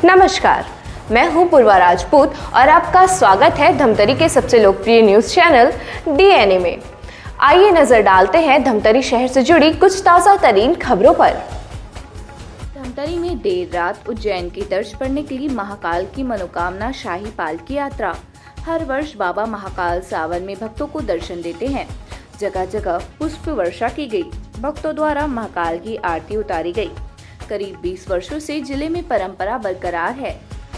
नमस्कार, मैं हूं पूर्वा राजपूत और आपका स्वागत है धमतरी के सबसे लोकप्रिय न्यूज चैनल डीएनए में। आइए नजर डालते हैं धमतरी शहर से जुड़ी कुछ ताज़ा तरीन खबरों पर। धमतरी में देर रात उज्जैन की तर्ज पर निकली महाकाल की मनोकामना शाही पालकी यात्रा। हर वर्ष बाबा महाकाल सावन में भक्तों को दर्शन देते हैं। जगह जगह पुष्प वर्षा की गई, भक्तों द्वारा महाकाल की आरती उतारी गई। करीब 20 वर्षों से जिले में परंपरा बरकरार है।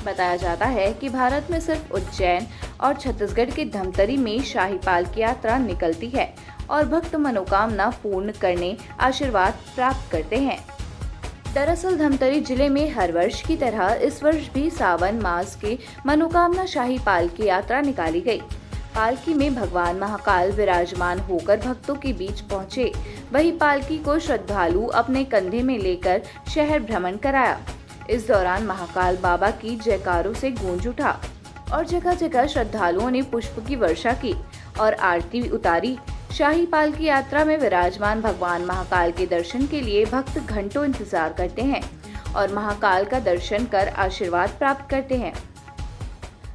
बताया जाता है कि भारत में सिर्फ उज्जैन और छत्तीसगढ़ के धमतरी में शाही पालकी यात्रा निकलती है और भक्त मनोकामना पूर्ण करने आशीर्वाद प्राप्त करते हैं। दरअसल धमतरी जिले में हर वर्ष की तरह इस वर्ष भी सावन मास के मनोकामना शाही पालकी यात्रा निकाली गई। पालकी में भगवान महाकाल विराजमान होकर भक्तों के बीच पहुंचे। वही पालकी को श्रद्धालु अपने कंधे में लेकर शहर भ्रमण कराया। इस दौरान महाकाल बाबा की जयकारों से गूंज उठा और जगह जगह श्रद्धालुओं ने पुष्प की वर्षा की और आरती उतारी। शाही पालकी यात्रा में विराजमान भगवान महाकाल के दर्शन के लिए भक्त घंटों इंतजार करते हैं और महाकाल का दर्शन कर आशीर्वाद प्राप्त करते हैं।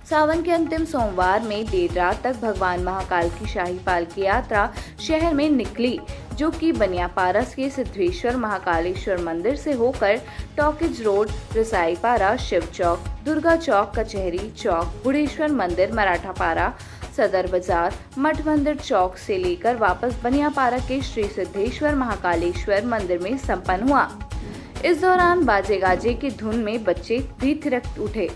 सावन के अंतिम सोमवार में देर रात तक भगवान महाकाल की शाही पालकी यात्रा शहर में निकली, जो कि बनियापारस के सिद्धेश्वर महाकालेश्वर मंदिर से होकर टॉकीज रोड, रसाईपारा, शिव चौक, दुर्गा चौक, कचहरी चौक, बुढ़ेश्वर मंदिर, मराठापारा, सदर बाजार, मठ मंदिर चौक से लेकर वापस बनियापारा के श्री सिद्धेश्वर महाकालेश्वर मंदिर में संपन्न हुआ। इस दौरान बाजे गाजे की धुन में बच्चे भी थिरक उठे।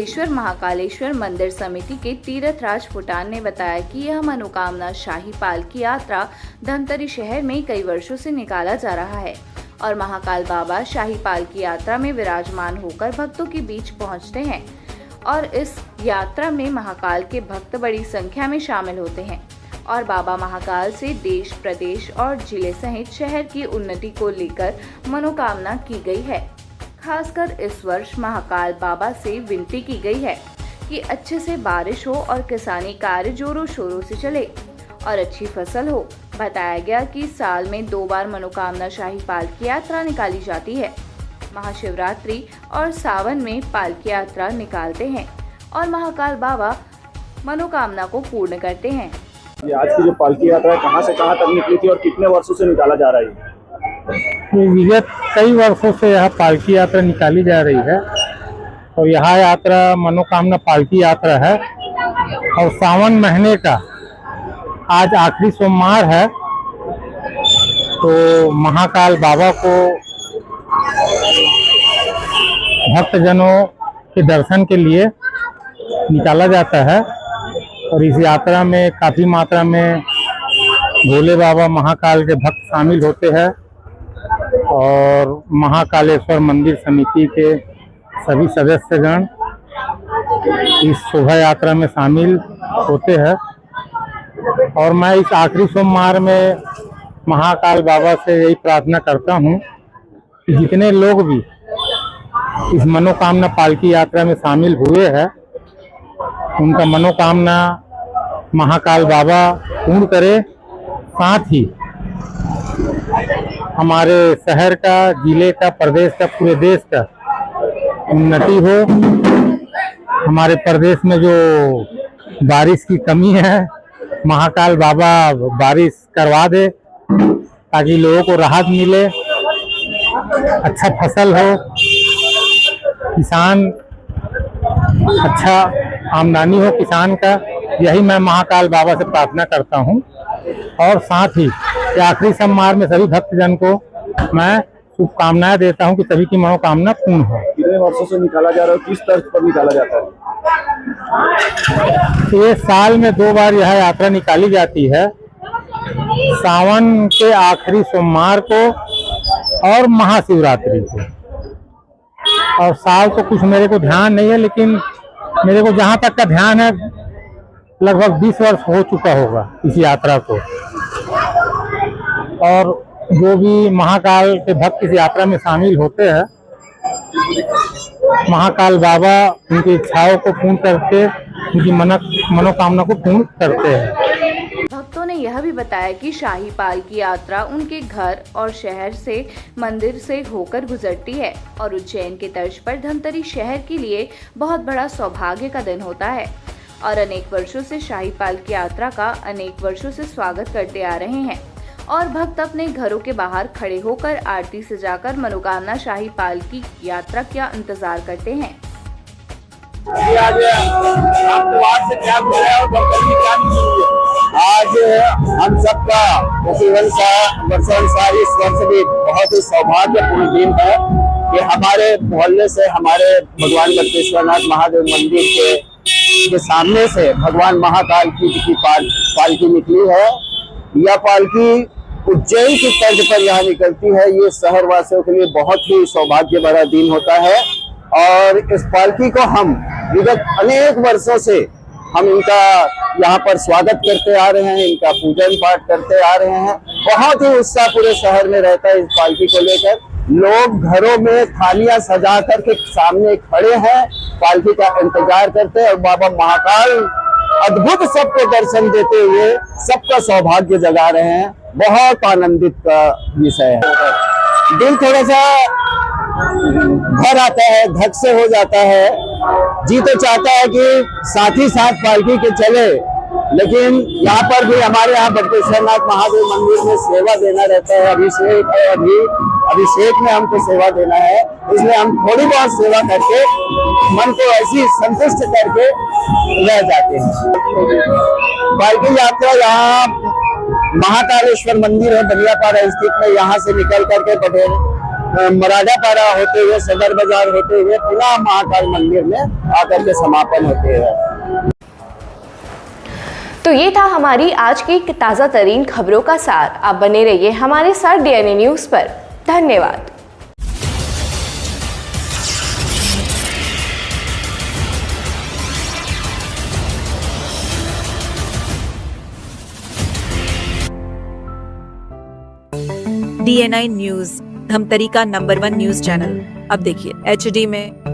सिद्धेश्वर महाकालेश्वर मंदिर समिति के तीर्थराज फुटान ने बताया कि यह मनोकामना शाही पालकी यात्रा धमतरी शहर में कई वर्षों से निकाला जा रहा है और महाकाल बाबा शाही पालकी यात्रा में विराजमान होकर भक्तों के बीच पहुंचते हैं और इस यात्रा में महाकाल के भक्त बड़ी संख्या में शामिल होते हैं और बाबा महाकाल से देश, प्रदेश और जिले सहित शहर की उन्नति को लेकर मनोकामना की गई है। खासकर इस वर्ष महाकाल बाबा से विनती की गई है कि अच्छे से बारिश हो और किसानी कार्य जोरों शोरों से चले और अच्छी फसल हो। बताया गया कि साल में 2 बार मनोकामना शाही पालकी यात्रा निकाली जाती है। महाशिवरात्रि और सावन में पालकी यात्रा निकालते हैं और महाकाल बाबा मनोकामना को पूर्ण करते हैं। ये आज की जो पालकी यात्रा है कहाँ से कहाँ तक निकली थी और कितने वर्षों से निकाला जा रहा है? विगत कई वर्षों से यह पालकी यात्रा निकाली जा रही है और यह यात्रा मनोकामना पालकी यात्रा है और सावन महीने का आज आखिरी सोमवार है। तो महाकाल बाबा को भक्तजनों के दर्शन के लिए निकाला जाता है और इस यात्रा में काफ़ी मात्रा में भोले बाबा महाकाल के भक्त शामिल होते हैं और महाकालेश्वर मंदिर समिति के सभी सदस्यगण इस शोभा यात्रा में शामिल होते हैं और मैं इस आखिरी सोमवार में महाकाल बाबा से यही प्रार्थना करता हूँ कि जितने लोग भी इस मनोकामना पालकी यात्रा में शामिल हुए हैं उनका मनोकामना महाकाल बाबा पूर्ण करे, साथ ही हमारे शहर का, जिले का, प्रदेश का, पूरे देश का उन्नति हो। हमारे प्रदेश में जो बारिश की कमी है महाकाल बाबा बारिश करवा दे ताकि लोगों को राहत मिले, अच्छा फसल हो, किसान अच्छा आमदनी हो किसान का। यही मैं महाकाल बाबा से प्रार्थना करता हूँ और साथ ही आखिरी सोमवार में सभी भक्तजन को मैं शुभकामनाएं देता हूँ कि सभी की मनोकामना पूर्ण हो। कितने वर्षों से निकाला जा रहा है, किस तर्ज पर निकाला जाता है? ये साल में 2 बार यह यात्रा निकाली जाती है, सावन के आखिरी सोमवार को और महाशिवरात्रि को। और साल तो कुछ मेरे को ध्यान नहीं है, लेकिन मेरे को जहाँ तक का ध्यान है लगभग 20 वर्ष हो चुका होगा इस यात्रा को। और जो भी महाकाल के भक्त इस यात्रा में शामिल होते हैं महाकाल बाबा उनकी इच्छाओं को पूर्ण करके उनकी मनोकामना को पूर्ण करते हैं। भक्तों ने यह भी बताया कि शाही पालकी यात्रा उनके घर और शहर से मंदिर से होकर गुजरती है और उज्जैन के तर्ज पर धमतरी शहर के लिए बहुत बड़ा सौभाग्य का दिन होता है और अनेक वर्षों से शाही पालकी यात्रा का अनेक वर्षों से स्वागत करते आ रहे हैं और भक्त अपने घरों के बाहर खड़े होकर आरती सजाकर मनोकामना शाही पालकी यात्रा का इंतजार करते हैं। आज हम सबका वर्षानुसार इस वर्ष भी बहुत ही सौभाग्यपूर्ण दिन है कि हमारे मोहल्ले से हमारे भगवान बद्रेश्वरनाथ महादेव मंदिर के सामने से भगवान महाकाल की पालकी निकली है। यह पालकी उज्जैन की तर्ज पर यहाँ निकलती है। ये शहर वासियों के लिए बहुत ही सौभाग्य भरा दिन होता है और इस पालकी को हम विगत अनेक वर्षों से हम इनका यहाँ पर स्वागत करते आ रहे हैं, इनका पूजन पाठ करते आ रहे हैं। बहुत ही उत्साह पूरे शहर में रहता है इस पालकी को लेकर। लोग घरों में थालियां सजा करके सामने खड़े हैं, पालकी का इंतजार करते हैं और बाबा महाकाल अद्भुत सबको दर्शन देते हुए सबका सौभाग्य जगा रहे हैं। बहुत आनंदित का विषय है। दिल थोड़ा सा भर आता है, धक से हो जाता है। जी तो चाहता है कि साथ ही साथ पालकी के चले, लेकिन यहाँ पर भी हमारे यहाँ बद्रेश्वरनाथ महादेव मंदिर में सेवा देना रहता है। अभिषेक है, अभिषेक में हमको सेवा देना है, इसलिए हम थोड़ी बहुत सेवा करके मन को ऐसी संतुष्ट करके रह जाते हैं। पालकी यात्रा यहाँ महाकालेश्वर मंदिर है बलियापाड़ा स्थित में, यहाँ से निकल करके मराठापारा होते हुए सदर बाजार होते हुए पुनः महाकाल मंदिर में आकर के समापन होते हैं। तो ये था हमारी आज की ताज़ा तरीन खबरों का सार। आप बने रहिए हमारे साथ डीएनए न्यूज़ पर। धन्यवाद। DNI न्यूज धमतरी का नंबर 1 न्यूज चैनल अब देखिए HD में,